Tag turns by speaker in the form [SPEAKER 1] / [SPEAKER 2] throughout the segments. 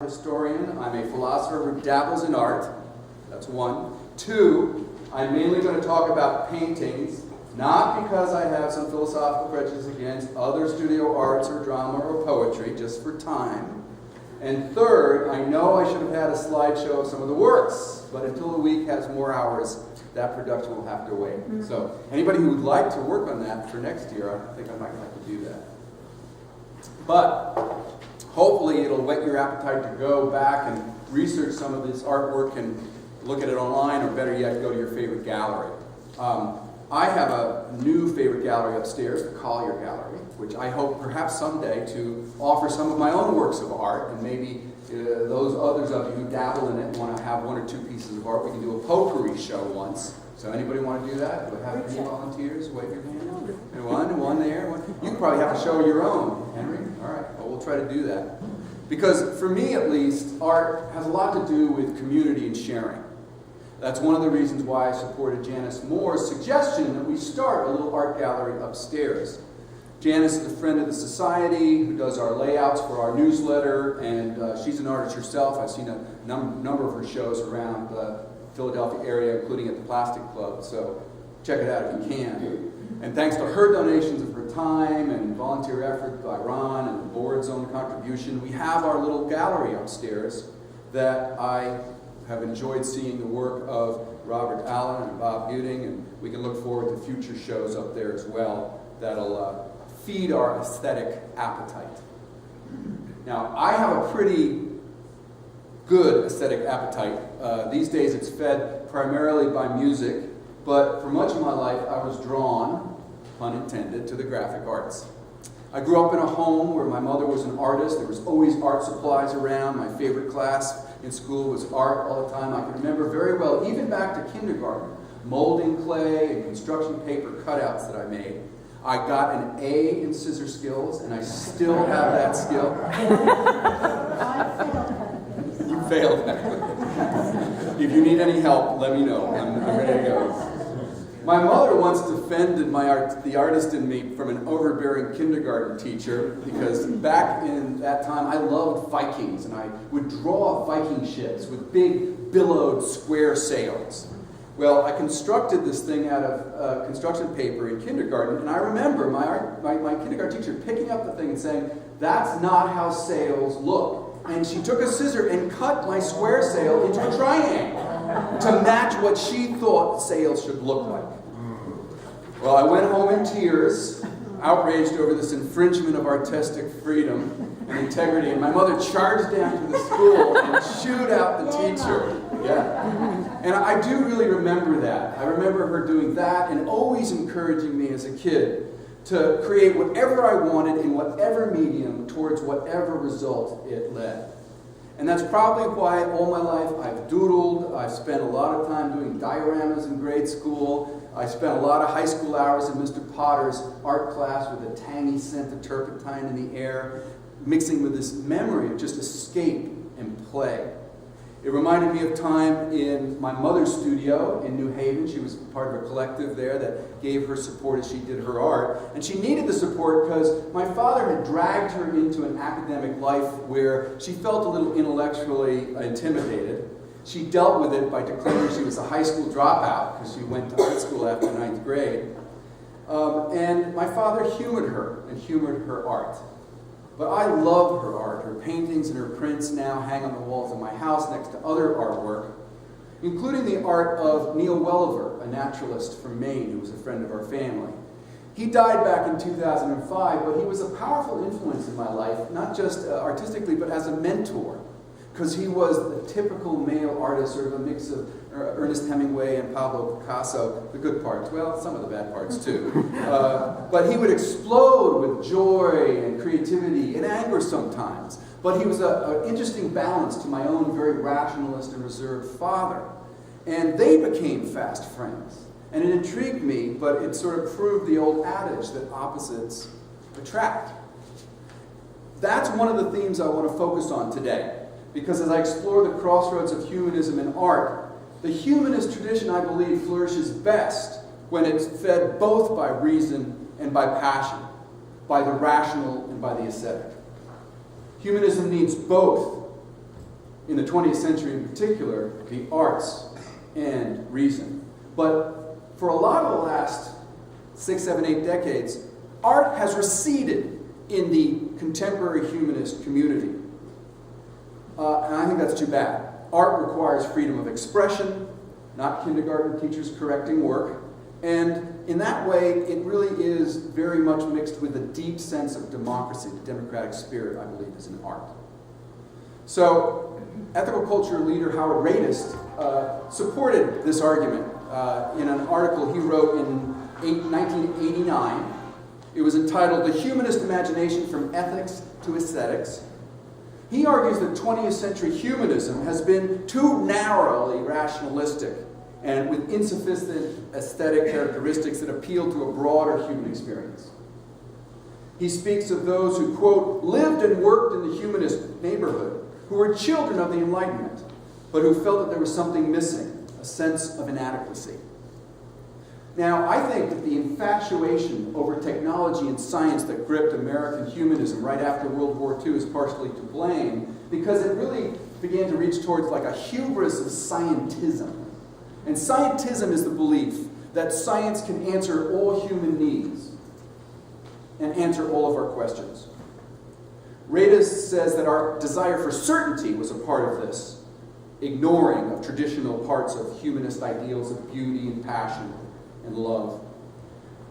[SPEAKER 1] Historian. I'm a philosopher who dabbles in art. That's one. Two, I'm mainly going to talk about paintings, not because I have some philosophical prejudice against other studio arts or drama or poetry, just for time. And third, I know I should have had a slideshow of some of the works, but until the week has more hours, that production will have to wait. So anybody who would like to work on that for next year, I think I might like to do that. But hopefully it'll whet your appetite to go back and research some of this artwork and look at it online, or better yet, go to your favorite gallery. I have a new favorite gallery upstairs, the Collier Gallery, which I hope perhaps someday to offer some of my own works of art, and maybe those others of you who dabble in it want to have one or two pieces of art. We can do a potpourri show once. So anybody want to do that? Do I have any volunteers? Wave your hand. One there. One. You probably have a show of your own, Henry. All right, well, we'll try to do that. Because for me, at least, art has a lot to do with community and sharing. That's one of the reasons why I supported Janice Moore's suggestion that we start a little art gallery upstairs. Janice is a friend of the Society who does our layouts for our newsletter, and she's an artist herself. I've seen a number of her shows around the Philadelphia area, including at the Plastic Club, so check it out if you can. And thanks to her donations of her time and volunteer effort by Ron and the board's own contribution, we have our little gallery upstairs that I have enjoyed seeing the work of Robert Allen and Bob Buting, and we can look forward to future shows up there as well that'll feed our aesthetic appetite. Now, I have a pretty good aesthetic appetite. These days it's fed primarily by music, but for much of my life I was drawn, pun intended, to the graphic arts. I grew up in a home where my mother was an artist. There was always art supplies around. My favorite class in school was art all the time. I can remember very well, even back to kindergarten, molding clay and construction paper cutouts that I made. I got an A in scissor skills, and I still have that skill. You failed that. If you need any help, let me know. I'm ready to go. My mother once defended the artist in me from an overbearing kindergarten teacher, because back in that time I loved Vikings, and I would draw Viking ships with big billowed square sails. Well, I constructed this thing out of construction paper in kindergarten, and I remember my kindergarten teacher picking up the thing and saying, "That's not how sails look." And she took a scissor and cut my square sail into a triangle to match what she thought sails should look like. Well, I went home in tears, outraged over this infringement of artistic freedom and integrity, and my mother charged down to the school and shooed out the teacher. Yeah. And I do really remember that. I remember her doing that and always encouraging me as a kid to create whatever I wanted in whatever medium towards whatever result it led. And that's probably why all my life I've doodled. I've spent a lot of time doing dioramas in grade school. I spent a lot of high school hours in Mr. Potter's art class with a tangy scent of turpentine in the air, mixing with this memory of just escape and play. It reminded me of time in my mother's studio in New Haven. She was part of a collective there that gave her support as she did her art. And she needed the support because my father had dragged her into an academic life where she felt a little intellectually intimidated. She dealt with it by declaring she was a high school dropout because she went to art school after 9th grade. And my father humored her and humored her art. But I love her art. Her paintings and her prints now hang on the walls of my house next to other artwork, including the art of Neil Welliver, a naturalist from Maine who was a friend of our family. He died back in 2005, but he was a powerful influence in my life, not just artistically, but as a mentor, because he was the typical male artist, sort of a mix of Ernest Hemingway and Pablo Picasso, the good parts, well, some of the bad parts too. But he would explode with joy and creativity and anger sometimes. But he was an interesting balance to my own very rationalist and reserved father. And they became fast friends. And it intrigued me, but it sort of proved the old adage that opposites attract. That's one of the themes I want to focus on today. Because as I explore the crossroads of humanism and art, the humanist tradition, I believe, flourishes best when it's fed both by reason and by passion, by the rational and by the aesthetic. Humanism needs both in the 20th century in particular, the arts and reason. But for a lot of the last 6, 7, 8 decades, art has receded in the contemporary humanist community. And I think that's too bad. Art requires freedom of expression, not kindergarten teachers correcting work. And in that way, it really is very much mixed with a deep sense of democracy. The democratic spirit, I believe, is in art. So, ethical culture leader Howard Radist supported this argument in an article he wrote in 1989. It was entitled "The Humanist Imagination from Ethics to Aesthetics." He argues that 20th century humanism has been too narrowly rationalistic and with insufficient aesthetic characteristics that appeal to a broader human experience. He speaks of those who, quote, lived and worked in the humanist neighborhood, who were children of the Enlightenment, but who felt that there was something missing, a sense of inadequacy. Now, I think that the infatuation over technology and science that gripped American humanism right after World War II is partially to blame, because it really began to reach towards like a hubris of scientism. And scientism is the belief that science can answer all human needs and answer all of our questions. Radist says that our desire for certainty was a part of this, ignoring of traditional parts of humanist ideals of beauty and passion and love.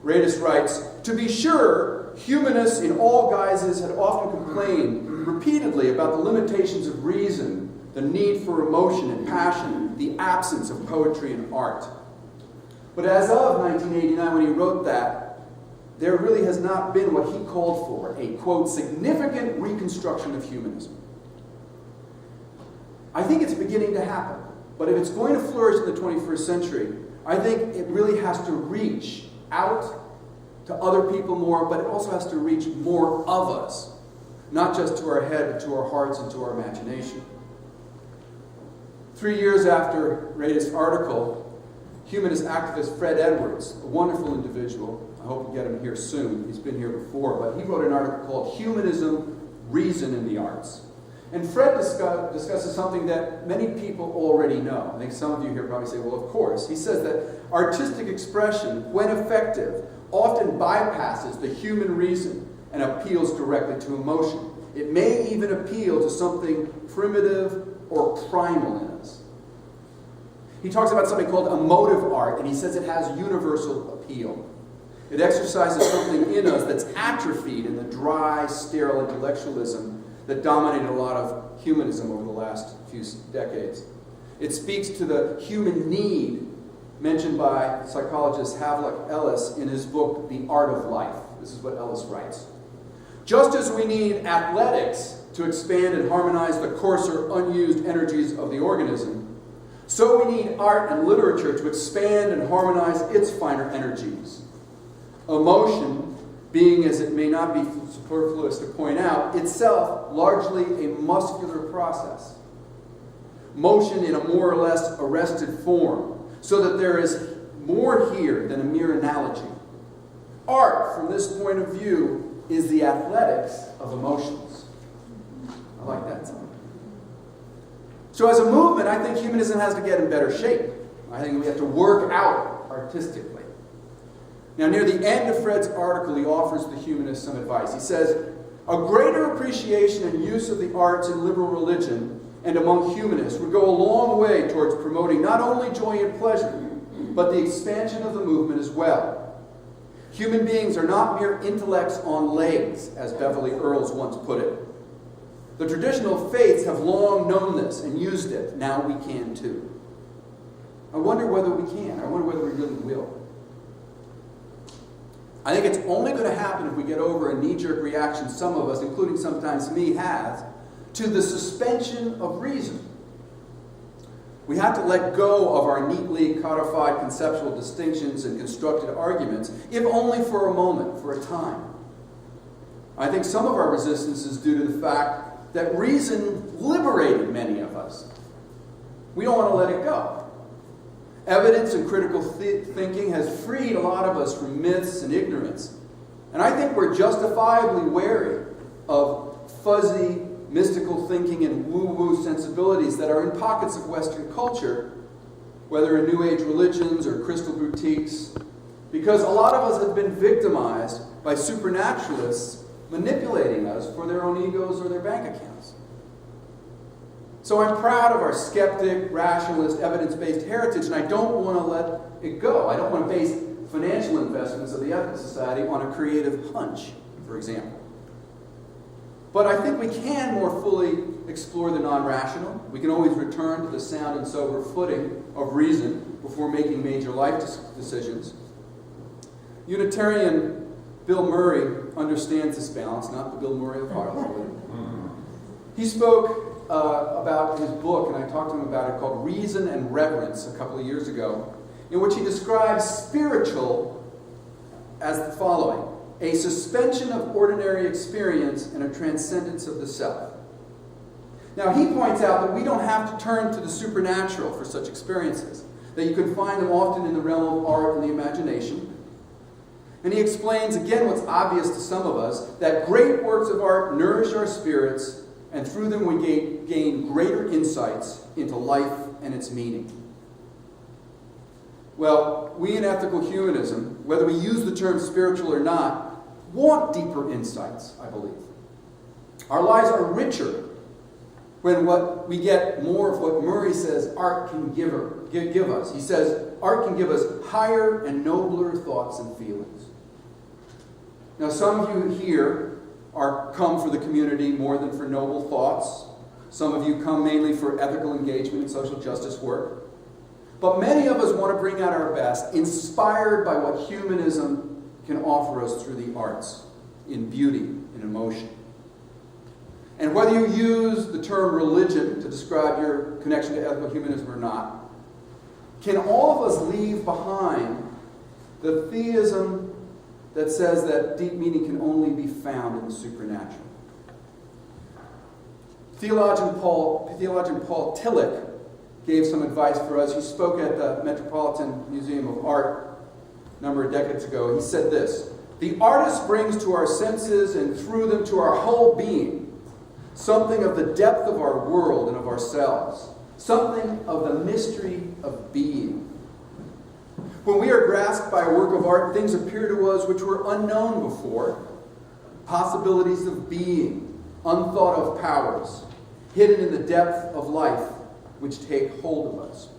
[SPEAKER 1] Radist writes, "To be sure, humanists in all guises had often complained repeatedly about the limitations of reason, the need for emotion and passion, the absence of poetry and art." But as of 1989, when he wrote that, there really has not been what he called for, a, quote, significant reconstruction of humanism. I think it's beginning to happen, but if it's going to flourish in the 21st century, I think it really has to reach out to other people more, but it also has to reach more of us, not just to our head, but to our hearts and to our imagination. 3 years after Radist's article, humanist activist Fred Edwards, a wonderful individual, I hope we get him here soon, he's been here before, but he wrote an article called "Humanism, Reason in the Arts." And Fred discusses something that many people already know. I think some of you here probably say, well, of course. He says that artistic expression, when effective, often bypasses the human reason and appeals directly to emotion. It may even appeal to something primitive or primal in us. He talks about something called emotive art, and he says it has universal appeal. It exercises something in us that's atrophied in the dry, sterile intellectualism that dominated a lot of humanism over the last few decades. It speaks to the human need mentioned by psychologist Havelock Ellis in his book, The Art of Life. This is what Ellis writes. "Just as we need athletics to expand and harmonize the coarser, unused energies of the organism, so we need art and literature to expand and harmonize its finer energies. Emotion, being, as it may not be superfluous to point out, itself largely a muscular process. Motion in a more or less arrested form, so that there is more here than a mere analogy. Art, from this point of view, is the athletics of emotions." I like that song. So as a movement, I think humanism has to get in better shape. I think we have to work out artistically. Now, near the end of Fred's article, he offers the humanists some advice. He says, "A greater appreciation and use of the arts in liberal religion and among humanists would go a long way towards promoting not only joy and pleasure, but the expansion of the movement as well. Human beings are not mere intellects on legs, as Beverly Earls once put it. The traditional faiths have long known this and used it. Now we can too." I wonder whether we can. I wonder whether we really will. I think it's only going to happen if we get over a knee-jerk reaction some of us, including sometimes me, have to the suspension of reason. We have to let go of our neatly codified conceptual distinctions and constructed arguments, if only for a moment, for a time. I think some of our resistance is due to the fact that reason liberated many of us. We don't want to let it go. Evidence and critical thinking has freed a lot of us from myths and ignorance. And I think we're justifiably wary of fuzzy, mystical thinking and woo-woo sensibilities that are in pockets of Western culture, whether in New Age religions or crystal boutiques, because a lot of us have been victimized by supernaturalists manipulating us for their own egos or their bank accounts. So I'm proud of our skeptic, rationalist, evidence-based heritage, and I don't want to let it go. I don't want to base financial investments of the Ethical Society on a creative hunch, for example. But I think we can more fully explore the non-rational. We can always return to the sound and sober footing of reason before making major life decisions. Unitarian Bill Murray understands this balance, not the Bill Murray of Harlem. He spoke about his book, and I talked to him about it, called Reason and Reverence a couple of years ago, in which he describes spiritual as the following: a suspension of ordinary experience and a transcendence of the self. Now, he points out that we don't have to turn to the supernatural for such experiences, that you can find them often in the realm of art and the imagination. And he explains, again, what's obvious to some of us, that great works of art nourish our spirits, and through them we gain greater insights into life and its meaning. Well, we in ethical humanism, whether we use the term spiritual or not, want deeper insights, I believe. Our lives are richer when we get more of what Murray says art can give us. He says art can give us higher and nobler thoughts and feelings. Now, some of you here come for the community more than for noble thoughts. Some of you come mainly for ethical engagement and social justice work. But many of us want to bring out our best, inspired by what humanism can offer us through the arts, in beauty, in emotion. And whether you use the term religion to describe your connection to ethical humanism or not, can all of us leave behind the theism that says that deep meaning can only be found in the supernatural? Theologian Paul Tillich gave some advice for us. He spoke at the Metropolitan Museum of Art a number of decades ago. He said this: "The artist brings to our senses and through them to our whole being something of the depth of our world and of ourselves, something of the mystery of being. When we are grasped by a work of art, things appear to us which were unknown before, possibilities of being, unthought of powers, hidden in the depth of life, which take hold of us."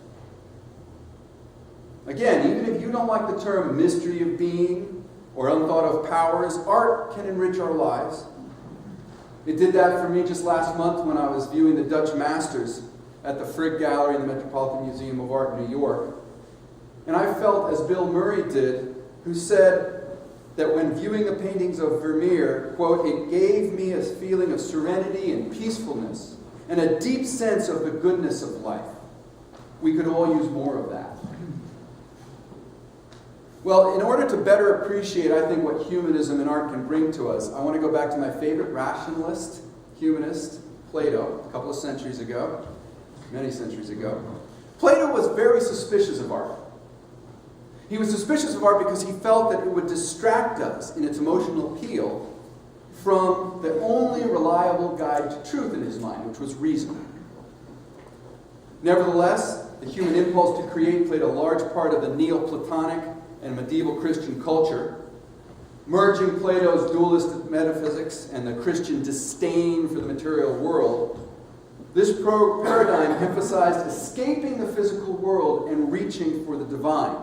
[SPEAKER 1] Again, even if you don't like the term mystery of being or unthought of powers, art can enrich our lives. It did that for me just last month when I was viewing the Dutch Masters at the Frick Gallery in the Metropolitan Museum of Art in New York. And I felt as Bill Murray did, who said that when viewing the paintings of Vermeer, quote, "it gave me a feeling of serenity and peacefulness and a deep sense of the goodness of life." We could all use more of that. Well, in order to better appreciate, I think, what humanism and art can bring to us, I want to go back to my favorite rationalist, humanist, Plato, a couple of centuries ago, many centuries ago. Plato was very suspicious of art. He was suspicious of art because he felt that it would distract us in its emotional appeal from the only reliable guide to truth in his mind, which was reason. Nevertheless, the human impulse to create played a large part of the Neoplatonic and medieval Christian culture, merging Plato's dualistic metaphysics and the Christian disdain for the material world. This paradigm emphasized escaping the physical world and reaching for the divine.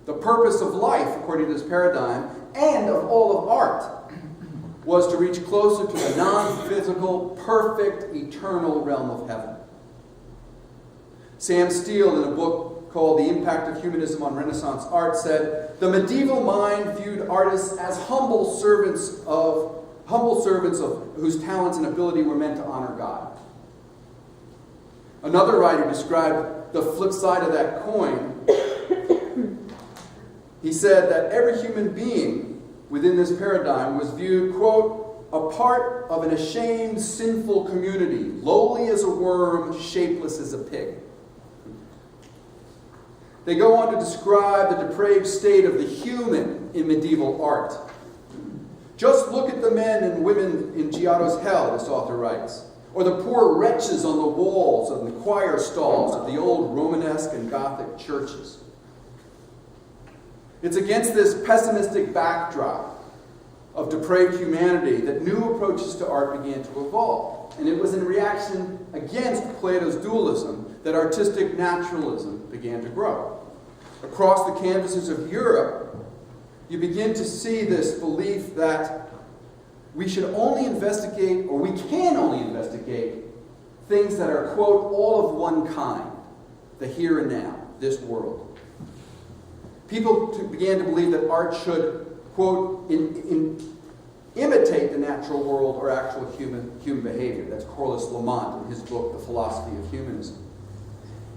[SPEAKER 1] The purpose of life, according to this paradigm, and of all of art, was to reach closer to the non-physical, perfect, eternal realm of heaven. Sam Steele, in a book called The Impact of Humanism on Renaissance Art, said, "The medieval mind viewed artists as humble servants of whose talents and ability were meant to honor God." Another writer described the flip side of that coin. He said that every human being within this paradigm was viewed, quote, "a part of an ashamed, sinful community, lowly as a worm, shapeless as a pig." They go on to describe the depraved state of the human in medieval art. Just look at the men and women in Giotto's hell, this author writes, or the poor wretches on the walls of the choir stalls of the old Romanesque and Gothic churches. It's against this pessimistic backdrop of depraved humanity that new approaches to art began to evolve. And it was in reaction against Plato's dualism that artistic naturalism began to grow. Across the canvases of Europe, you begin to see this belief that we should only investigate, or we can only investigate, things that are, quote, all of one kind, the here and now, this world. People began to believe that art should, quote, imitate the natural world or actual human behavior. That's Corliss Lamont in his book, The Philosophy of Humanism.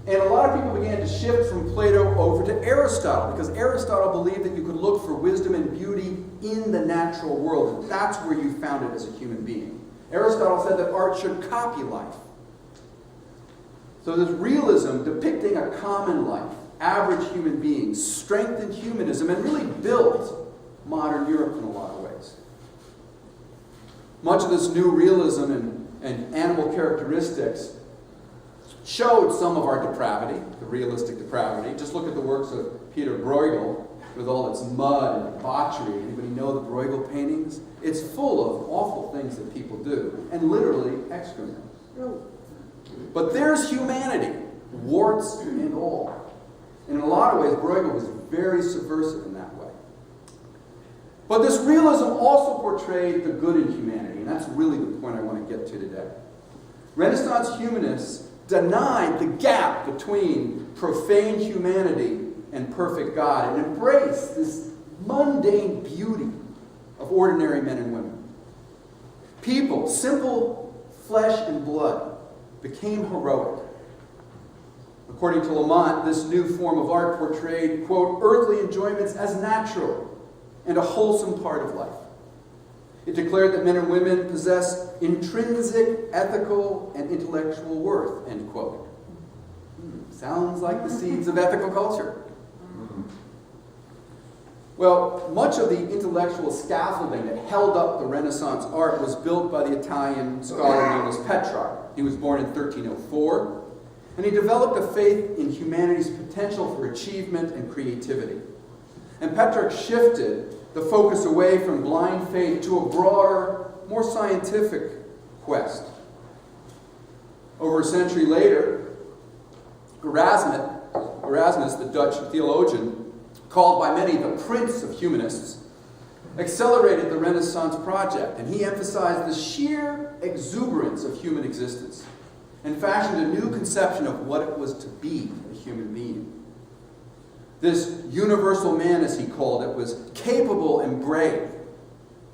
[SPEAKER 1] And a lot of people began to shift from Plato over to Aristotle, because Aristotle believed that you could look for wisdom and beauty in the natural world, and that's where you found it as a human being. Aristotle said that art should copy life. So this realism depicting a common life, average human beings, strengthened humanism and really built modern Europe in a lot of ways. Much of this new realism and animal characteristics showed some of our depravity, the realistic depravity. Just look at the works of Peter Bruegel with all its mud and debauchery. Anybody know the Bruegel paintings? It's full of awful things that people do, and literally excrement. But there's humanity, warts and all. And in a lot of ways, Bruegel was very subversive in that way. But this realism also portrayed the good in humanity, and that's really the point I want to get to today. Renaissance humanists denied the gap between profane humanity and perfect God and embraced this mundane beauty of ordinary men and women. People, simple flesh and blood, became heroic. According to Lamont, this new form of art portrayed, quote, earthly enjoyments as natural and a wholesome part of life. It declared that men and women possess intrinsic ethical and intellectual worth, end quote. Sounds like the seeds of ethical culture. Well, much of the intellectual scaffolding that held up the Renaissance art was built by the Italian scholar known as Petrarch. He was born in 1304, and he developed a faith in humanity's potential for achievement and creativity. And Petrarch shifted the focus away from blind faith to a broader, more scientific quest. Over a century later, Erasmus, the Dutch theologian, called by many the Prince of Humanists, accelerated the Renaissance project, and he emphasized the sheer exuberance of human existence and fashioned a new conception of what it was to be a human being. This universal man, as he called it, was capable and brave,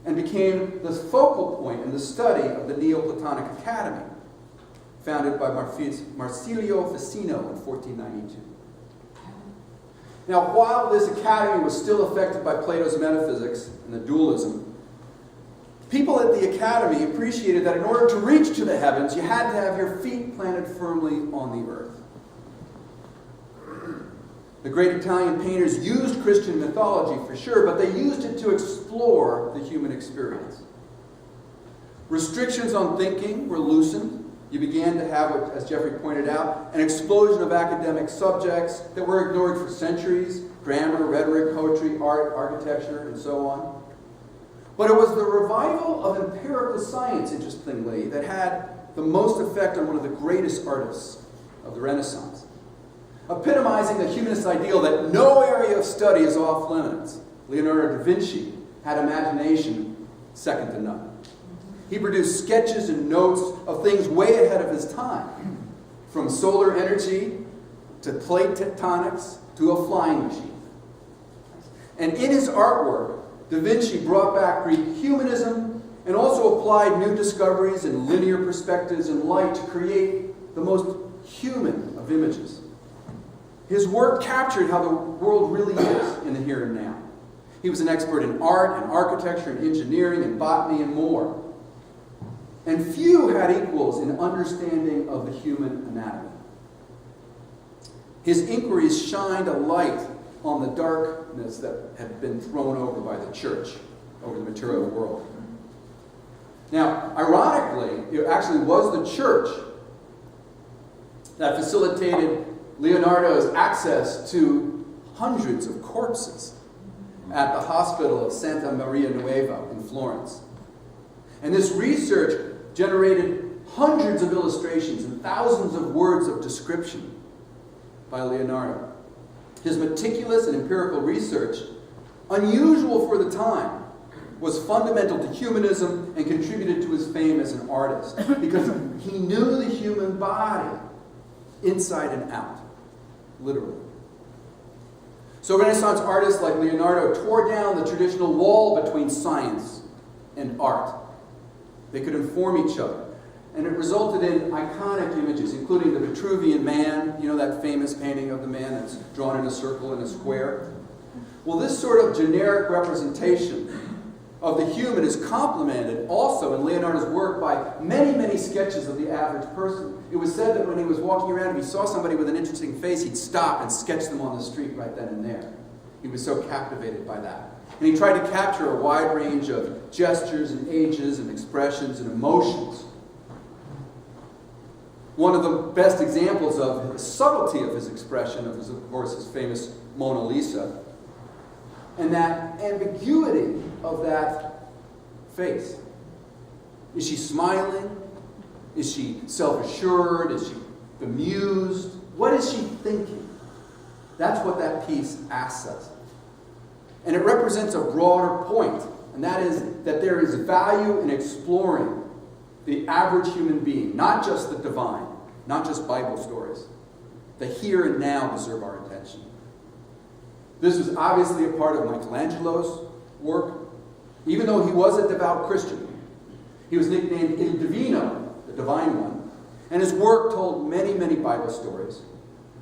[SPEAKER 1] and became the focal point in the study of the Neoplatonic Academy, founded by Marsilio Ficino in 1492. Now, while this academy was still affected by Plato's metaphysics and the dualism, people at the academy appreciated that in order to reach to the heavens, you had to have your feet planted firmly on the earth. The great Italian painters used Christian mythology for sure, but they used it to explore the human experience. Restrictions on thinking were loosened. You began to have, as Jeffrey pointed out, an explosion of academic subjects that were ignored for centuries: grammar, rhetoric, poetry, art, architecture, and so on. But it was the revival of empirical science, interestingly, that had the most effect on one of the greatest artists of the Renaissance, epitomizing the humanist ideal that no area of study is off limits. Leonardo da Vinci had imagination second to none. He produced sketches and notes of things way ahead of his time, from solar energy to plate tectonics to a flying machine. And in his artwork, da Vinci brought back Greek humanism and also applied new discoveries in linear perspectives and light to create the most human of images. His work captured how the world really is in the here and now. He was an expert in art and architecture and engineering and botany and more. And few had equals in understanding of the human anatomy. His inquiries shined a light on the darkness that had been thrown over by the church over the material world. Now, ironically, it actually was the church that facilitated Leonardo's access to hundreds of corpses at the hospital of Santa Maria Nuova in Florence. And this research generated hundreds of illustrations and thousands of words of description by Leonardo. His meticulous and empirical research, unusual for the time, was fundamental to humanism and contributed to his fame as an artist because he knew the human body inside and out, literally. So Renaissance artists like Leonardo tore down the traditional wall between science and art. They could inform each other. And it resulted in iconic images, including the Vitruvian Man, you know, that famous painting of the man that's drawn in a circle in a square. Well, this sort of generic representation of the human is complemented also in Leonardo's work by many, many sketches of the average person. It was said that when he was walking around, if he saw somebody with an interesting face, he'd stop and sketch them on the street right then and there. He was so captivated by that. And he tried to capture a wide range of gestures and ages and expressions and emotions. One of the best examples of the subtlety of his expression is, of course, his famous Mona Lisa. And that ambiguity of that face. Is she smiling? Is she self-assured? Is she bemused? What is she thinking? That's what that piece asks us. And it represents a broader point, and that is that there is value in exploring the average human being, not just the divine, not just Bible stories. The here and now deserve our attention. This was obviously a part of Michelangelo's work, even though he was a devout Christian. He was nicknamed Il Divino, the Divine One, and his work told many, many Bible stories.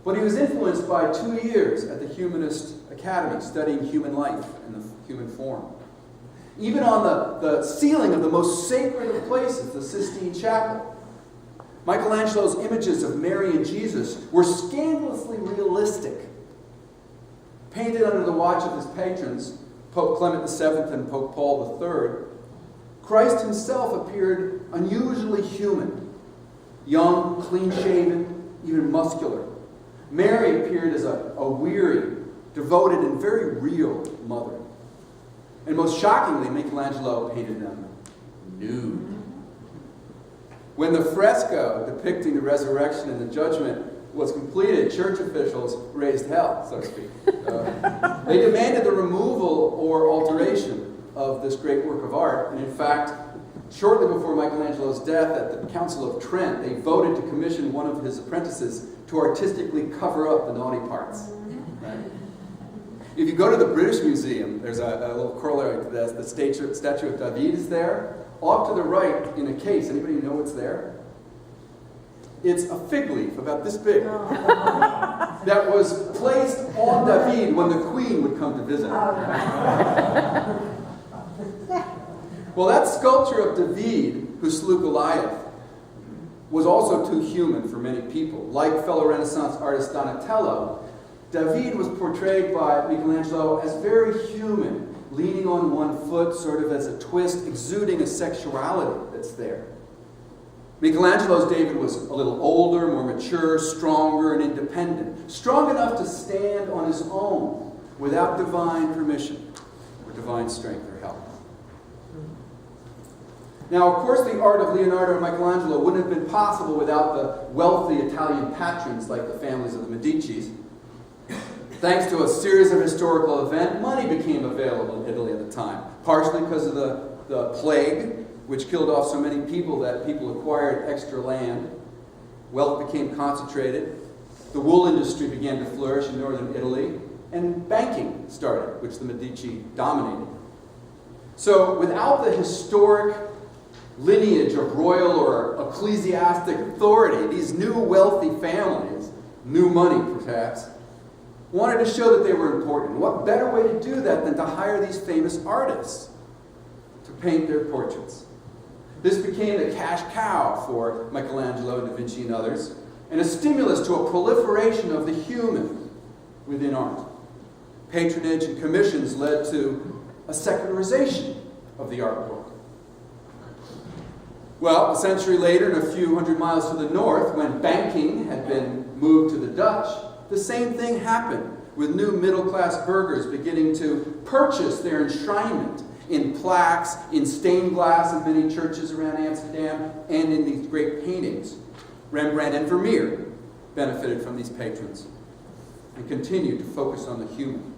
[SPEAKER 1] But he was influenced by 2 years at the Humanist Academy, studying human life and the human form. Even on the ceiling of the most sacred of places, the Sistine Chapel, Michelangelo's images of Mary and Jesus were scandalously realistic. Painted under the watch of his patrons, Pope Clement VII and Pope Paul III, Christ himself appeared unusually human, young, clean-shaven, even muscular. Mary appeared as a weary, devoted, and very real mother. And most shockingly, Michelangelo painted them nude. When the fresco depicting the resurrection and the judgment was completed, church officials raised hell, so to speak. They demanded the removal or alteration of this great work of art. And in fact, shortly before Michelangelo's death at the Council of Trent, they voted to commission one of his apprentices to artistically cover up the naughty parts. Right? If you go to the British Museum, there's a little corollary to this. The statue of David is there. Off to the right, in a case, anybody know what's there? It's a fig leaf about this big that was placed on David when the Queen would come to visit. Well, that sculpture of David, who slew Goliath, was also too human for many people. Like fellow Renaissance artist Donatello, David was portrayed by Michelangelo as very human, leaning on one foot, sort of as a twist, exuding a sexuality that's there. Michelangelo's David was a little older, more mature, stronger, and independent. Strong enough to stand on his own without divine permission or divine strength or help. Now, of course, the art of Leonardo and Michelangelo wouldn't have been possible without the wealthy Italian patrons like the families of the Medicis. Thanks to a series of historical events, money became available in Italy at the time, partially because of the plague, which killed off so many people that people acquired extra land. Wealth became concentrated. The wool industry began to flourish in northern Italy, and banking started, which the Medici dominated. So without the historic lineage of royal or ecclesiastic authority, these new wealthy families, new money perhaps, wanted to show that they were important. What better way to do that than to hire these famous artists to paint their portraits? This became the cash cow for Michelangelo, Da Vinci, and others, and a stimulus to a proliferation of the human within art. Patronage and commissions led to a secularization of the art world. Well, a century later, and a few hundred miles to the north, when banking had been moved to the Dutch, the same thing happened, with new middle-class burghers beginning to purchase their enshrinement in plaques, in stained glass in many churches around Amsterdam, and in these great paintings. Rembrandt and Vermeer benefited from these patrons and continued to focus on the human.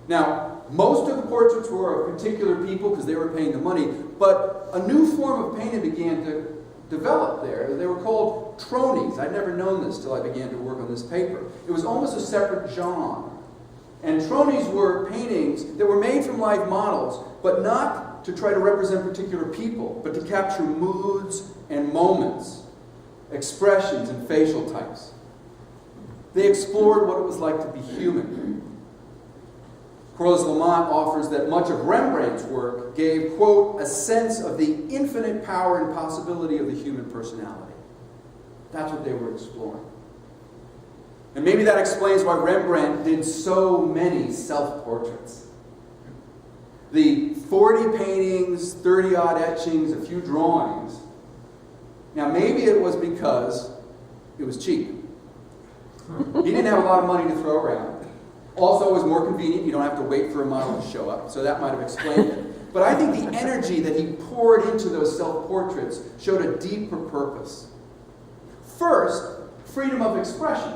[SPEAKER 1] Now, most of the portraits were of particular people because they were paying the money, but a new form of painting began to develop there. They were called tronies. I'd never known this till I began to work on this paper. It was almost a separate genre. And tronies were paintings that were made from live models, but not to try to represent particular people, but to capture moods and moments, expressions and facial types. They explored what it was like to be human. Croz-Lamont offers that much of Rembrandt's work gave, quote, a sense of the infinite power and possibility of the human personality. That's what they were exploring. And maybe that explains why Rembrandt did so many self-portraits. The 40 paintings, 30-odd etchings, a few drawings. Now, maybe it was because it was cheap. He didn't have a lot of money to throw around. Also, it was more convenient. You don't have to wait for a model to show up, so that might have explained it. But I think the energy that he poured into those self-portraits showed a deeper purpose. First, freedom of expression.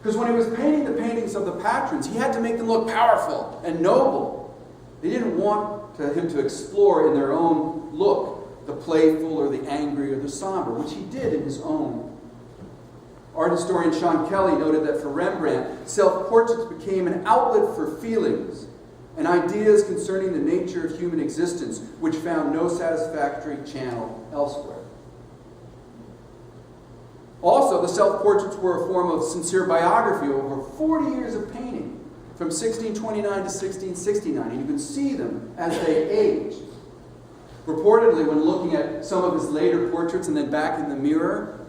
[SPEAKER 1] Because when he was painting the paintings of the patrons, he had to make them look powerful and noble. They didn't want him to explore in their own look the playful or the angry or the somber, which he did in his own. Art historian Sean Kelly noted that for Rembrandt, self-portraits became an outlet for feelings and ideas concerning the nature of human existence, which found no satisfactory channel elsewhere. Also, the self-portraits were a form of sincere biography over 40 years of painting, from 1629 to 1669, and you can see them as they aged. Reportedly, when looking at some of his later portraits and then back in the mirror,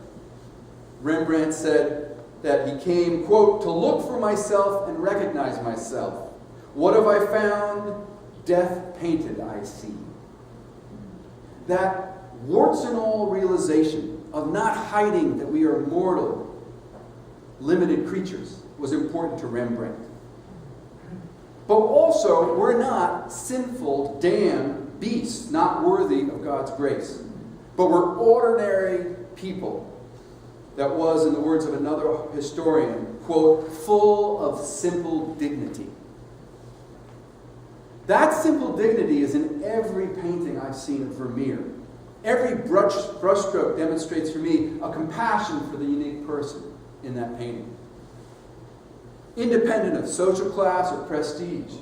[SPEAKER 1] Rembrandt said that he came, quote, to look for myself and recognize myself. What have I found? Death painted I see. That warts and all realization of not hiding that we are mortal, limited creatures was important to Rembrandt. But also, we're not sinful, damned beasts, not worthy of God's grace. But we're ordinary people. That was, in the words of another historian, quote, full of simple dignity. That simple dignity is in every painting I've seen of Vermeer. Every brushstroke demonstrates for me a compassion for the unique person in that painting, independent of social class or prestige.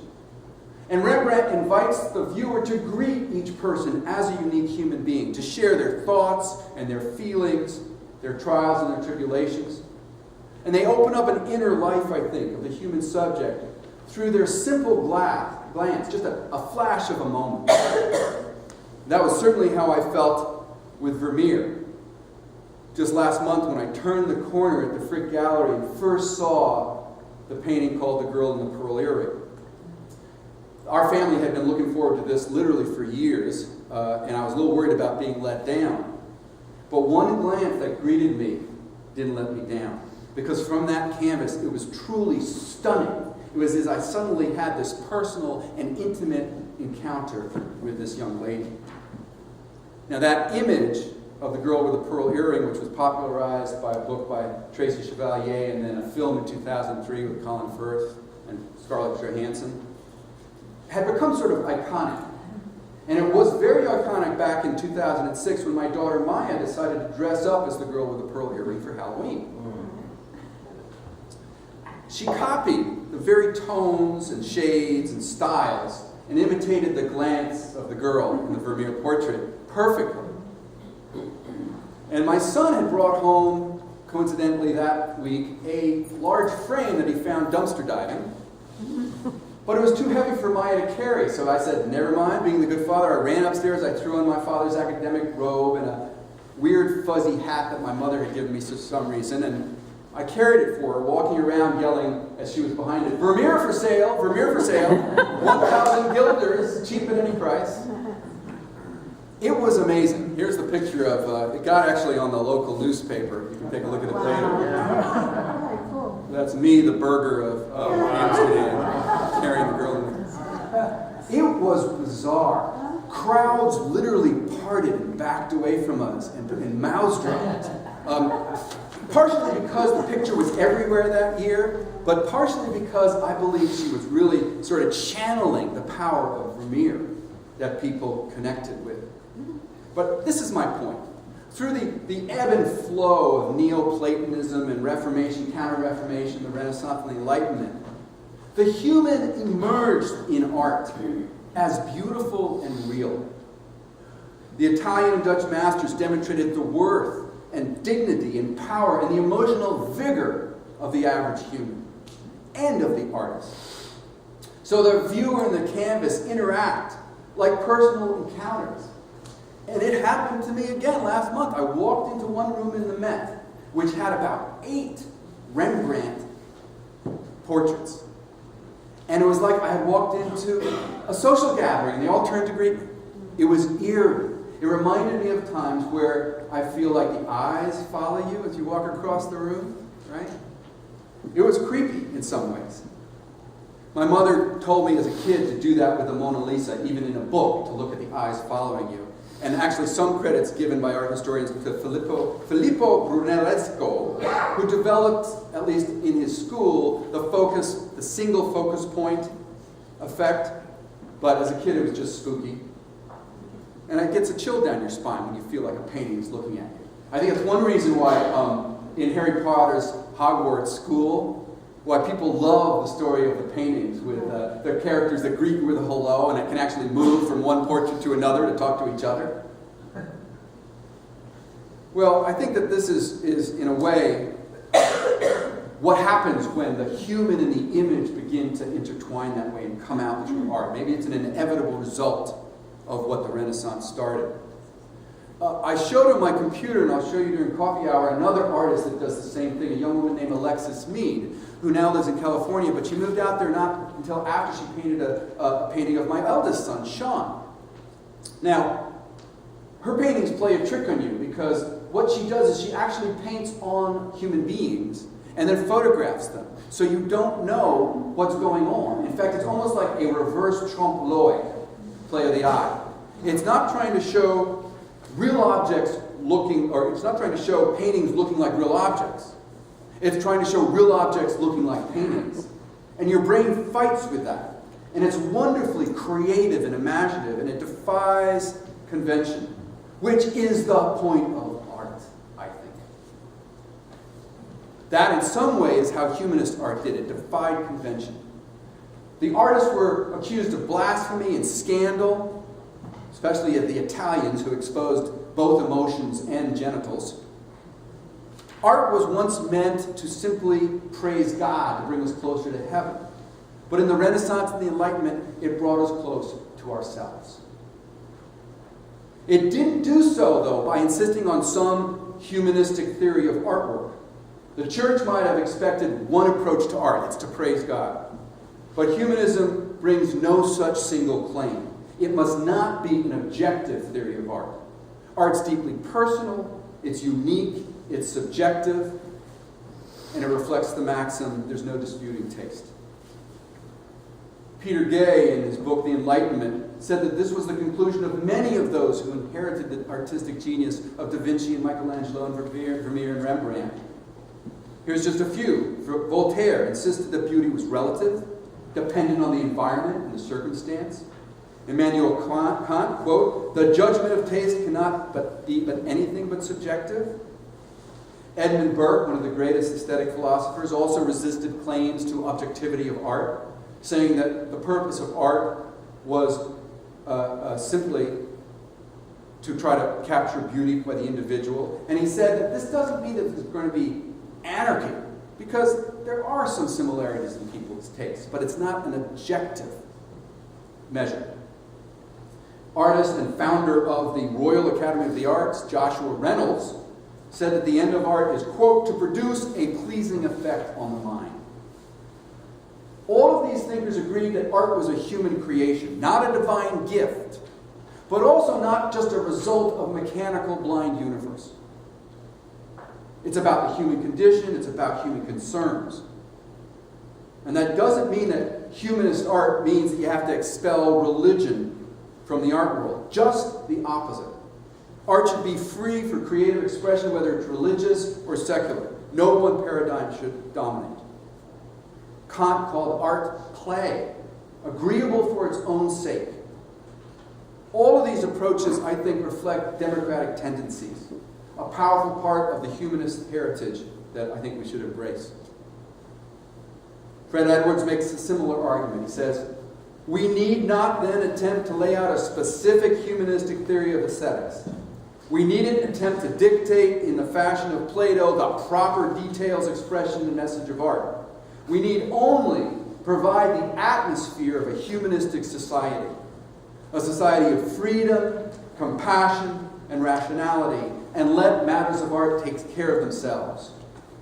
[SPEAKER 1] And Rembrandt invites the viewer to greet each person as a unique human being, to share their thoughts and their feelings, their trials and their tribulations. And they open up an inner life, I think, of the human subject through their simple glance, just a flash of a moment. That was certainly how I felt with Vermeer. Just last month when I turned the corner at the Frick Gallery and first saw the painting called The Girl in the Pearl Earring. Our family had been looking forward to this literally for years, and I was a little worried about being let down. But one glance that greeted me didn't let me down. Because from that canvas, it was truly stunning. It was as I suddenly had this personal and intimate encounter with this young lady. Now that image of the girl with the pearl earring, which was popularized by a book by Tracy Chevalier and then a film in 2003 with Colin Firth and Scarlett Johansson, had become sort of iconic. And it was very iconic back in 2006 when my daughter Maya decided to dress up as the girl with the pearl earring for Halloween. She copied the very tones and shades and styles and imitated the glance of the girl in the Vermeer portrait perfectly. And my son had brought home, coincidentally that week, a large frame that he found dumpster diving. But it was too heavy for Maya to carry, so I said, never mind. Being the good father, I ran upstairs, I threw on my father's academic robe and a weird fuzzy hat that my mother had given me for some reason, and I carried it for her, walking around yelling as she was behind it, Vermeer for sale, 1,000 guilders, cheap at any price. It was amazing. Here's the picture of, it got actually on the local newspaper. You can take a look at it later.
[SPEAKER 2] Cool.
[SPEAKER 1] That's me, the burger of Amsterdam, carrying the girl in there. It was bizarre. Crowds literally parted and backed away from us and mouths dropped. Partially because the picture was everywhere that year, but partially because I believe she was really sort of channeling the power of Vermeer that people connected with. But this is my point. Through the ebb and flow of Neoplatonism and Reformation, Counter-Reformation, the Renaissance and the Enlightenment, the human emerged in art as beautiful and real. The Italian and Dutch masters demonstrated the worth and dignity and power and the emotional vigor of the average human and of the artist. So the viewer and the canvas interact like personal encounters. And it happened to me again last month. I walked into one room in the Met, which had about 8 Rembrandt portraits. And it was like I had walked into a social gathering, and they all turned to greet me. It was eerie. It reminded me of times where I feel like the eyes follow you as you walk across the room, right? It was creepy in some ways. My mother told me as a kid to do that with the Mona Lisa, even in a book, to look at the eyes following you. And actually some credits given by art historians to Filippo Brunellesco, who developed, at least in his school, the single focus point effect. But as a kid it was just spooky. And it gets a chill down your spine when you feel like a painting is looking at you. I think it's one reason why in Harry Potter's Hogwarts school, why people love the story of the paintings with their characters that greet you with a hello, and it can actually move from one portrait to another to talk to each other. Well, I think that this is in a way, what happens when the human and the image begin to intertwine that way and come out through art. Maybe it's an inevitable result of what the Renaissance started. I showed on my computer, and I'll show you during coffee hour, another artist that does the same thing, a young woman named Alexis Mead, who now lives in California, but she moved out there not until after she painted a painting of my eldest son, Sean. Now, her paintings play a trick on you, because what she does is she actually paints on human beings and then photographs them. So you don't know what's going on. In fact, it's almost like a reverse trompe-l'oeil, play of the eye. It's not trying to show real objects looking, or it's not trying to show paintings looking like real objects. It's trying to show real objects looking like paintings. And your brain fights with that. And it's wonderfully creative and imaginative, and it defies convention, which is the point of art, I think. That, in some ways, is how humanist art did. It defied convention. The artists were accused of blasphemy and scandal, especially the Italians who exposed both emotions and genitals. Art was once meant to simply praise God, to bring us closer to heaven. But in the Renaissance and the Enlightenment, it brought us closer to ourselves. It didn't do so, though, by insisting on some humanistic theory of artwork. The church might have expected one approach to art, it's to praise God. But humanism brings no such single claim. It must not be an objective theory of art. Art's deeply personal, it's unique, it's subjective, and it reflects the maxim, there's no disputing taste. Peter Gay, in his book, The Enlightenment, said that this was the conclusion of many of those who inherited the artistic genius of Da Vinci and Michelangelo and Vermeer and Rembrandt. Here's just a few. Voltaire insisted that beauty was relative, dependent on the environment and the circumstance. Immanuel Kant, quote, "The judgment of taste cannot be anything but subjective." Edmund Burke, one of the greatest aesthetic philosophers, also resisted claims to objectivity of art, saying that the purpose of art was simply to try to capture beauty by the individual. And he said that this doesn't mean that there's going to be anarchy, because there are some similarities in people's tastes, but it's not an objective measure. Artist and founder of the Royal Academy of the Arts, Joshua Reynolds, said that the end of art is, quote, to produce a pleasing effect on the mind. All of these thinkers agreed that art was a human creation, not a divine gift. but also not just a result of a mechanical blind universe. It's about the human condition, it's about human concerns. And that doesn't mean that humanist art means that you have to expel religion from the art world. Just the opposite. Art should be free for creative expression, whether it's religious or secular. No one paradigm should dominate. Kant called art play, agreeable for its own sake. All of these approaches, I think, reflect democratic tendencies, a powerful part of the humanist heritage that I think we should embrace. Fred Edwards makes a similar argument. He says, "We need not then attempt to lay out a specific humanistic theory of aesthetics. We needn't attempt to dictate in the fashion of Plato the proper details, expression, and message of art. We need only provide the atmosphere of a humanistic society, a society of freedom, compassion, and rationality, and let matters of art take care of themselves.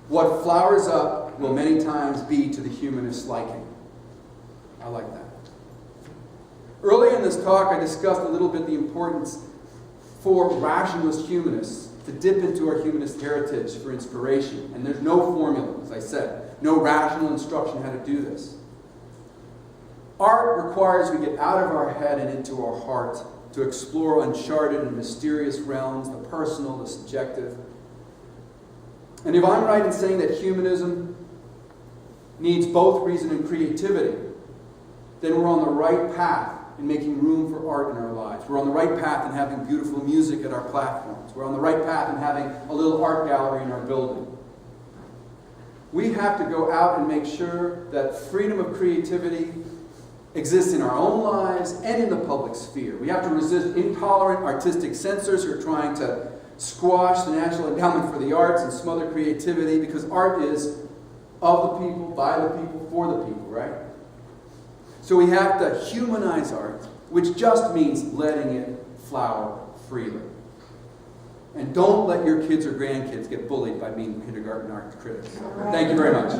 [SPEAKER 1] What flowers up will many times be to the humanist's liking." I like that. Early in this talk, I discussed a little bit the importance for rationalist humanists to dip into our humanist heritage for inspiration. And there's no formula, as I said, no rational instruction how to do this. Art requires we get out of our head and into our heart to explore uncharted and mysterious realms, the personal, the subjective. And if I'm right in saying that humanism needs both reason and creativity, then we're on the right path in making room for art in our lives. We're on the right path in having beautiful music at our platforms. We're on the right path in having a little art gallery in our building. We have to go out and make sure that freedom of creativity exists in our own lives and in the public sphere. We have to resist intolerant artistic censors who are trying to squash the National Endowment for the Arts and smother creativity, because art is of the people, by the people, for the people, right? So we have to humanize art, which just means letting it flower freely. And don't let your kids or grandkids get bullied by mean kindergarten art critics. Thank you very much.